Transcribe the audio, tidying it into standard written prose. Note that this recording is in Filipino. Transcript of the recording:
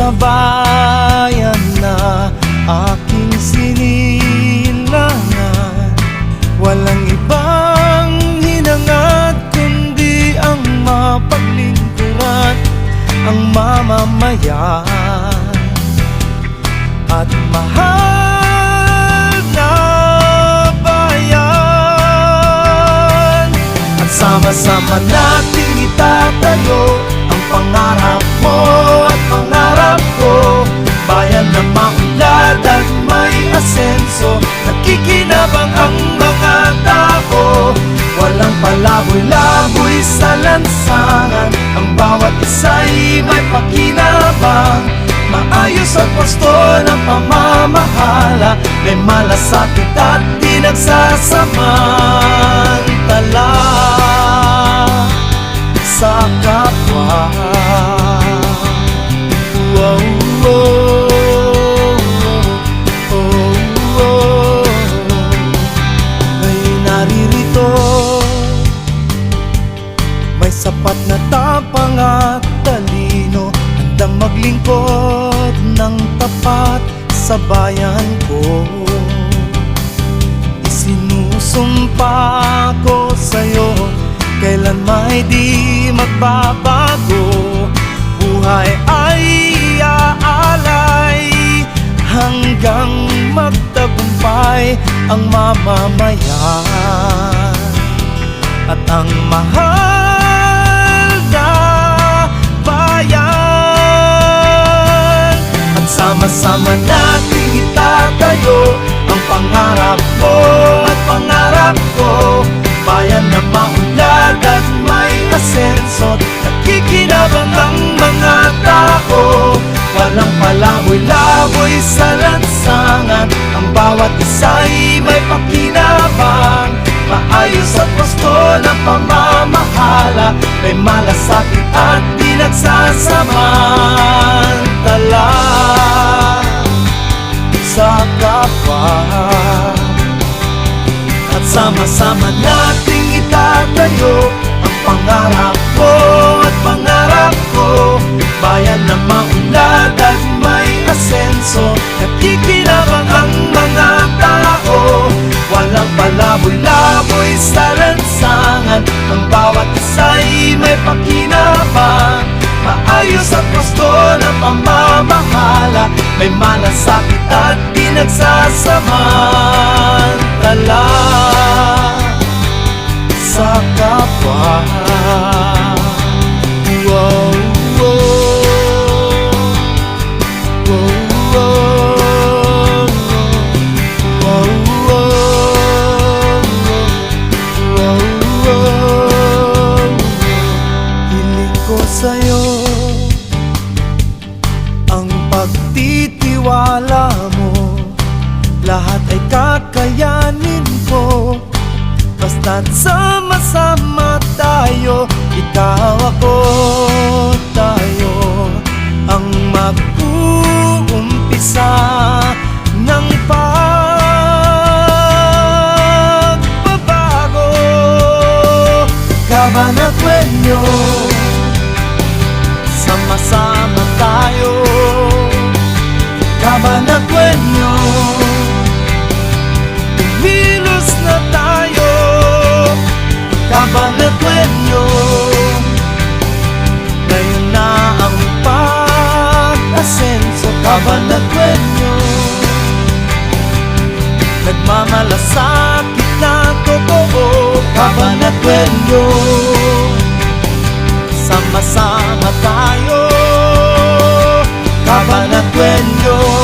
sa bayan na aking sinilangan. Walang ibang hinangad kundi ang mapaglingkuran ang mamamayan at mahal na bayan. At sama-sama nating itatayo ang pangarap mo at pangarap ko, bayan na maunlad at may asenso. Nakikinabang ang mga tao, walang palaboy-laboy sa lansangan. Ang bawat isa'y may pakinabang, maayos at wasto ng pamamahala. May malasakit at di nagsasamantala sa kapwa. Wow, wow, oh, oh. May naririto, may sapat na tapang at talino, handang maglingkod ng tapat sa bayan ko. Isinusumpa ko sa'yo, kailan may di magbabago. Buhay ay aalay hanggang magtagumpay ang mamamayan at ang mahal na bayan. At sama-sama nating itatayo ang pangarap mo at pangarap ko, bayan na maunlad at may asenso. Nakikinabang ang mga tao, walang palaboy-laboy sa lansangan. Ang bawat isa'y may pakinabang, maayos at wasto ng pamamahala. May malasakit at di nagsasamantala sa kapwa. At sama-sama nating itatayo ang pangarap mo at pangarap ko, bayan na maunlad at may asenso. Nakikinabang ang mga tao, walang palaboy-laboy sa lansangan. Ang bawat isa'y may pakinabang, maayos at wasto ng pamamahala. May malasakit at di nagsasamantala sa kapwa. Wow, wow, wow, wow, wow, wow. Hiling ko sa'yo ang pagtitiwala mo, lahat ay kakayanin ko. Basta't sama-sama tayo, ikaw ako, tayo ang mag-uumpisa ng pagbabago. Cabanatueño, sama-sama tayo. Cabanatueño, kumilos na tayo. Cabanatueño, ngayon na ang pag-asenso. Cabanatueño, nagmamalasakit na totoo. Cabanatueño, sama-sama tayo. Cabanatueño.